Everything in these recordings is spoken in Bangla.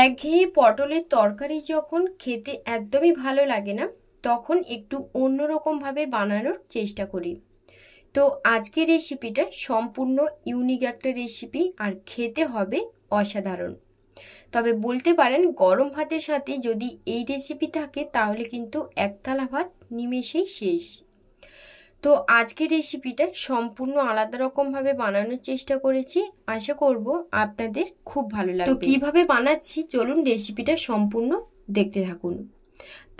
একঘেয়ে পটলের তরকারি যখন খেতে একদমই ভালো লাগে না, তখন একটু অন্যরকমভাবে বানানোর চেষ্টা করি। তো আজকের রেসিপিটা সম্পূর্ণ ইউনিক একটা রেসিপি, আর খেতে হবে অসাধারণ। তবে বলতে পারেন গরম ভাতের সাথে যদি এই রেসিপি থাকে তাহলে কিন্তু একতলা ভাত নিমেষেই শেষ। তো আজকের রেসিপিটা সম্পূর্ণ আলাদা রকমভাবে বানানোর চেষ্টা করেছি, আশা করব আপনাদের খুব ভালো লাগবে। তো কিভাবে বানাচ্ছি চলুন রেসিপিটা সম্পূর্ণ দেখতে থাকুন।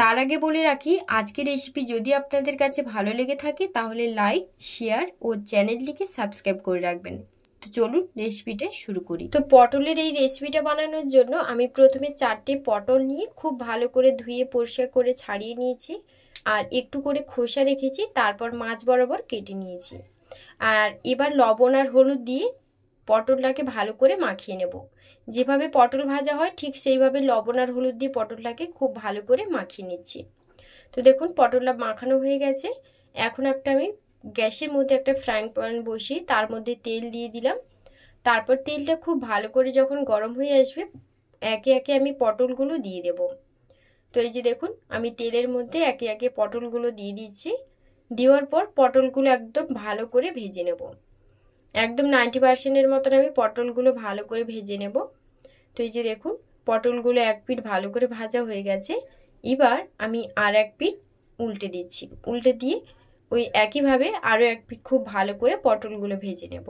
তার আগে বলে রাখি, আজকের রেসিপি যদি আপনাদের কাছে ভালো লেগে থাকে তাহলে লাইক, শেয়ার ও চ্যানেলটিকে সাবস্ক্রাইব করে রাখবেন। তো চলুন রেসিপিটা শুরু করি। তো পটলের এই রেসিপিটা বানানোর জন্য আমি প্রথমে 4টে পটল নিয়ে খুব ভালো করে ধুয়ে পরিষ্কার করে ছাড়িয়ে নিয়েছি, আর একটু করে খোসা রেখেছি, তারপর মাছ বরাবর কেটে নিয়েছি। আর এবার লবণ আর হলুদ দিয়ে পটলটাকে ভালো করে মাখিয়ে নেব। যেভাবে পটল ভাজা হয় ঠিক সেইভাবে লবণ আর হলুদ দিয়ে পটলটাকে খুব ভালো করে মাখিয়ে নিচ্ছি। তো দেখুন পটলটা মাখানো হয়ে গেছে। এখন আমি গ্যাসের মধ্যে একটা ফ্রাইং প্যান বসিয়ে তার মধ্যে তেল দিয়ে দিলাম। তারপর তেলটা খুব ভালো করে যখন গরম হয়ে আসবে একে একে আমি পটলগুলো দিয়ে দেব। তো এই যে দেখুন আমি তেলের মধ্যে একে একে পটলগুলো দিয়ে দিচ্ছি। দেওয়ার পর পটলগুলো একদম ভালো করে ভেজে নেব। একদম 90%-এর মতন আমি পটলগুলো ভালো করে ভেজে নেব। তো এই যে দেখুন পটলগুলো এক পিঠ ভালো করে ভাজা হয়ে গেছে। এবার আমি আর এক পিঠ উল্টে দিচ্ছি। উল্টে দিয়ে ওই একইভাবে আরও এক পিঠ খুব ভালো করে পটলগুলো ভেজে নেব।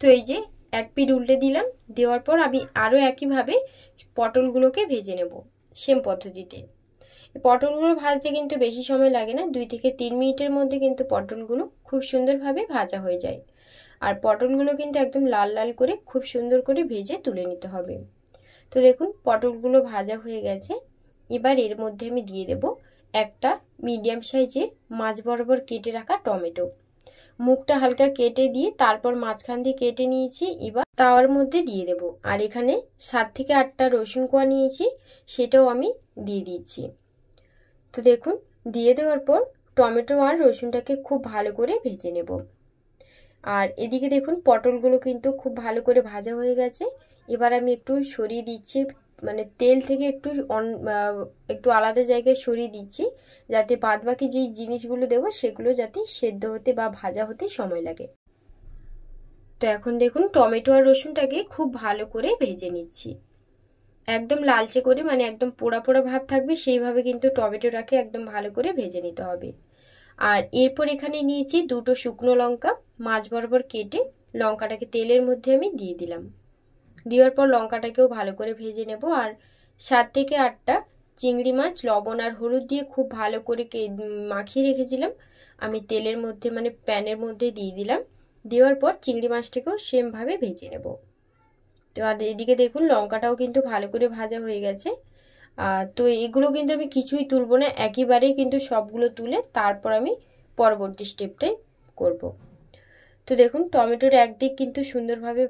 তো এই যে এক পিঠ উল্টে দিলাম, দেওয়ার পর আমি আরও একইভাবে পটলগুলোকে ভেজে নেব সেম পদ্ধতিতে। পটলগুলো ভাজতে কিন্তু বেশি সময় লাগে না, 2 থেকে 3 মিনিটের মধ্যে কিন্তু পটলগুলো খুব সুন্দরভাবে ভাজা হয়ে যায়। আর পটলগুলো কিন্তু একদম লাল লাল করে খুব সুন্দর করে ভেজে তুলে নিতে হবে। তো দেখুন পটলগুলো ভাজা হয়ে গেছে। এবার এর মধ্যে আমি দিয়ে দেব একটা মিডিয়াম সাইজের মাছ বরাবর কেটে রাখা টমেটো। মুখটা হালকা কেটে দিয়ে তারপর মাঝখান দিয়ে কেটে নিয়েছি। এবার তাওয়ার মধ্যে দিয়ে দেব। আর এখানে 7 থেকে 8টা রসুন কোয়া নিয়েছি, সেটাও আমি দিয়ে দিচ্ছি। তো দেখুন দিয়ে দেওয়ার পর টমেটো আর রসুনটাকে খুব ভালো করে ভেজে নেব। আর এদিকে দেখুন পটলগুলো কিন্তু খুব ভালো করে ভাজা হয়ে গেছে। এবার আমি একটু সরিয়ে দিচ্ছি, মানে তেল থেকে একটু আলাদা জায়গায় সরিয়ে দিচ্ছি, যাতে বাদবাকি যেই জিনিসগুলো দেবো সেগুলো যাতে সেদ্ধ হতে বা ভাজা হতে সময় লাগে। তো এখন দেখুন টমেটো আর রসুনটাকে খুব ভালো করে ভেজে নিচ্ছি, একদম লালচে করে, মানে একদম পোড়া পোড়া ভাব থাকবে সেইভাবে কিন্তু টমেটোটাকে একদম ভালো করে ভেজে নিতে হবে। আর এরপর এখানে নিয়েছি 2টো শুকনো লঙ্কা, মাছ বরাবর কেটে লঙ্কাটাকে তেলের মধ্যে আমি দিয়ে দিলাম। দেওয়ার পর লঙ্কাটাকেও ভালো করে ভেজে নেব। আর 7 থেকে 8টা চিংড়ি মাছ লবণ আর হলুদ দিয়ে খুব ভালো করে মাখিয়ে রেখেছিলাম, আমি তেলের মধ্যে মানে প্যানের মধ্যে দিয়ে দিলাম। দেওয়ার পর চিংড়ি মাছটাকেও সেমভাবে ভেজে নেব। তো আর এদিকে দেখুন লঙ্কাটাও কিন্তু ভালো করে ভাজা হয়ে গেছে। তো এগুলো কিন্তু আমি কিছুই তুলব না, একেবারেই কিন্তু সবগুলো তুলে তারপর আমি পরবর্তী স্টেপটাই করব। তো দেখুন টমেটোর একদিক কিন্তু সুন্দরভাবে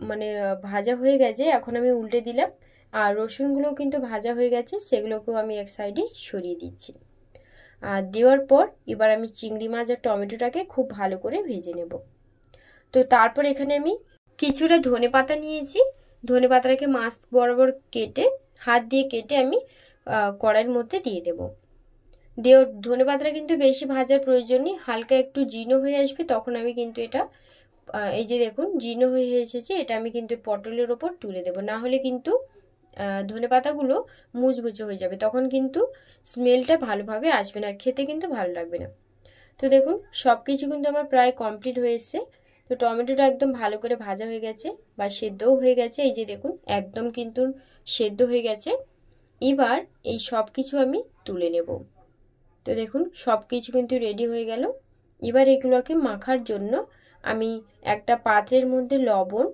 মানে ভাজা হয়ে গেছে। এখন আমি উল্টে দিলাম। আর রসুনগুলো কিন্তু ভাজা হয়ে গেছে, সেগুলোকেও আমি এক সাইডে সরিয়ে দিচ্ছি। আর দেওয়ার পর এবার আমি চিংড়ি মাছ আর টমেটোটাকে খুব ভালো করে ভেজে নেব। তো তারপর এখানে আমি কিছুটা ধনেপাতা নিয়েছি। ধনেপাতাটাকে মাছ বরাবর কেটে হাত দিয়ে কেটে আমি কড়াইয়ের মধ্যে দিয়ে দেব। ধনেপাতাটা কিন্তু বেশি ভাজার প্রয়োজন নেই, হালকা একটু জীর্ণ হয়ে আসবে তখন আমি কিন্তু এটা এই যে দেখুন জীর্ণ হয়ে এসেছে, এটা আমি কিন্তু পটলের ওপর তুলে দেব। না হলে কিন্তু ধনেপাতাগুলো মুচমুচে হয়ে যাবে, তখন কিন্তু স্মেলটা ভালোভাবে আসবে না, আর খেতে কিন্তু ভালো লাগবে না। তো দেখুন সব কিছু কিন্তু আমার প্রায় কমপ্লিট হয়ে এসছে। তো টমেটোটা একদম ভালো করে ভাজা হয়ে গেছে বা সেদ্ধও হয়ে গেছে। এই যে দেখুন একদম কিন্তু সেদ্ধ হয়ে গেছে। এবার এই সব কিছু আমি তুলে নেব। তো দেখুন সব কিছু কিন্তু রেডি হয়ে গেল। এবার এগুলোকে মাখার জন্য আমি একটা পাত্রের মধ্যে লবণ,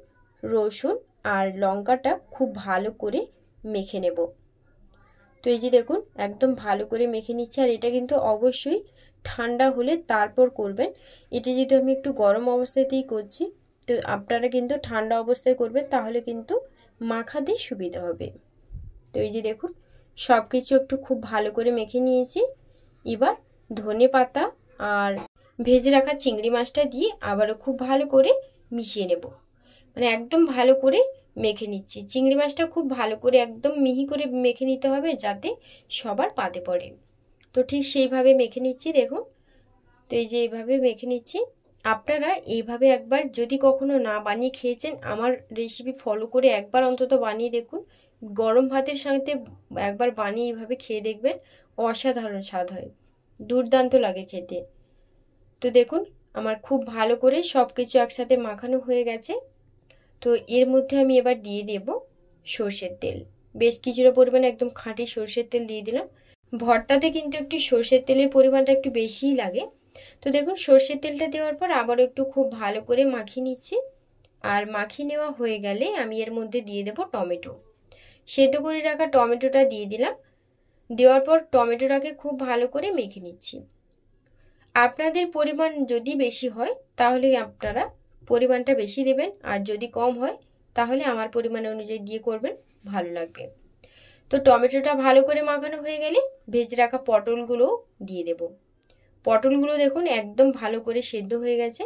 রসুন আর লঙ্কাটা খুব ভালো করে মেখে নেব। তো এই যে দেখুন একদম ভালো করে মেখে নিচ্ছি। আর এটা কিন্তু অবশ্যই ঠান্ডা হলে তারপর করবেন। এটা যেহেতু আমি একটু গরম অবস্থাতেই করছি, তো আপনারা কিন্তু ঠান্ডা অবস্থায় করবেন, তাহলে কিন্তু মাখাতে সুবিধা হবে। তো এই যে দেখুন সব কিছু একটু খুব ভালো করে মেখে নিয়েছি। এবার ধনেপাতা আর ভেজে রাখা চিংড়ি মাছটা দিয়ে আবারও খুব ভালো করে মিশিয়ে নেব। মানে একদম ভালো করে মেখে নিচ্ছি। চিংড়ি মাছটা খুব ভালো করে একদম মিহি করে মেখে নিতে হবে যাতে সবার পাতে পড়ে। তো ঠিক সেইভাবে মেখে নিচ্ছি দেখুন। তো এই যে এইভাবে মেখে নিচ্ছি। আপনারা এইভাবে একবার যদি কখনো না বানিয়ে খেয়েছেন, আমার রেসিপি ফলো করে একবার অন্তত বানিয়ে দেখুন। গরম ভাতের সাথে একবার বানিয়ে এইভাবে খেয়ে দেখবেন, অসাধারণ স্বাদ হয়, দুর্দান্ত লাগে খেতে। তো দেখুন আমার খুব ভালো করে সব কিছু একসাথে মাখানো হয়ে গেছে। তো এর মধ্যে আমি এবার দিয়ে দেব সর্ষের তেল। বেশ কিছুটা পরিমাণে একদম খাঁটি সর্ষের তেল দিয়ে দিলাম। ভর্তাতে কিন্তু একটু সর্ষের তেলের পরিমাণটা একটু বেশিই লাগে। তো দেখুন সর্ষের তেলটা দেওয়ার পর আবারও একটু খুব ভালো করে মাখিয়ে নিচ্ছি। আর মাখিয়ে নেওয়া হয়ে গেলে আমি এর মধ্যে দিয়ে দেব টমেটো। সেদ্ধ করে রাখা টমেটোটা দিয়ে দিলাম। দেওয়ার পর টমেটোটাকে খুব ভালো করে মেখে নিচ্ছি। আপনাদের পরিমাণ যদি বেশি হয় তাহলে আপনারা পরিমাণটা বেশি দেবেন, আর যদি কম হয় তাহলে আমার পরিমাণ অনুযায়ী দিয়ে করবেন, ভালো লাগবে। তো টমেটোটা ভালো করে মাখানো হয়ে গেলে ভেজে রাখা পটলগুলোও দিয়ে দেব। পটলগুলো দেখুন একদম ভালো করে সেদ্ধ হয়ে গেছে।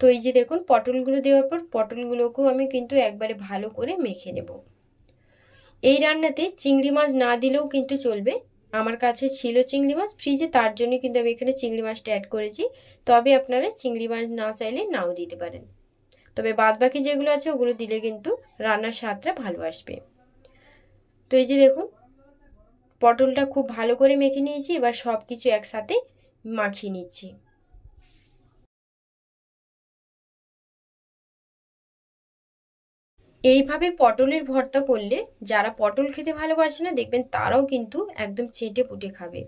তো এই যে দেখুন পটলগুলো দেওয়ার পর পটলগুলোকেও আমি কিন্তু একবারে ভালো করে মেখে নেব। এই রান্নাতে চিংড়ি মাছ না দিলেও কিন্তু চলবে। আমার কাছে ছিল চিংড়ি মাছ ফ্রিজে, তার জন্য কিন্তু আমি এখানে চিংড়ি মাছটা অ্যাড করেছি। তবে আপনারা চিংড়ি মাছ না চাইলে নাও দিতে পারেন, তবে বাদবাকি যেগুলো আছে ওগুলো দিলে কিন্তু রান্নার স্বাদটা ভালো আসবে। তো এই যে দেখুন পটলটা খুব ভালো করে মেখে নিয়েছি। এবার সব কিছু একসাথে মাখিয়ে নিচ্ছি। এইভাবে পটলের ভর্তা করলে যারা পটল খেতে ভালোবাসে না দেখবেন তারাও কিন্তু একদম চেটে পুটে খাবে।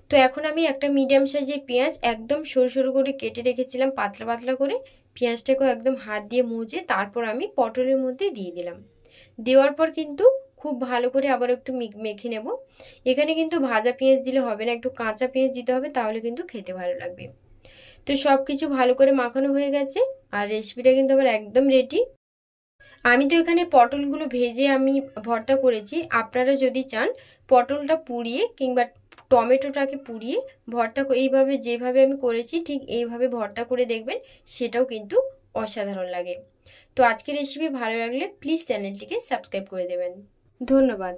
তো এখন আমি একটা মিডিয়াম সাইজের পেঁয়াজ একদম সরু সরু করে কেটে রেখেছিলাম পাতলা পাতলা করে। পেঁয়াজটাকেও একদম হাত দিয়ে মুছে তারপর আমি পটলের মধ্যে দিয়ে দিলাম। দেওয়ার পর কিন্তু খুব ভালো করে আবার একটু মেখে নেব। এখানে কিন্তু ভাজা পেঁয়াজ দিলে হবে না, একটু কাঁচা পেঁয়াজ দিতে হবে, তাহলে কিন্তু খেতে ভালো লাগবে। তো সব কিছু ভালো করে মাখানো হয়ে গেছে আর রেসিপিটা কিন্তু আবার একদম রেডি। আমি তো এখানে পটলগুলো ভেজে আমি ভর্তা করেছি। আপনারা যদি চান পটলটা পুড়িয়ে কিংবা টমেটোটাকে পুড়িয়ে ভর্তা এইভাবে যেভাবে আমি করেছি ঠিক এইভাবে ভর্তা করে দেখবেন, সেটাও কিন্তু অসাধারণ লাগে। তো আজকের রেসিপি ভালো লাগলে প্লিজ চ্যানেলটিকে সাবস্ক্রাইব করে দেবেন। ধন্যবাদ।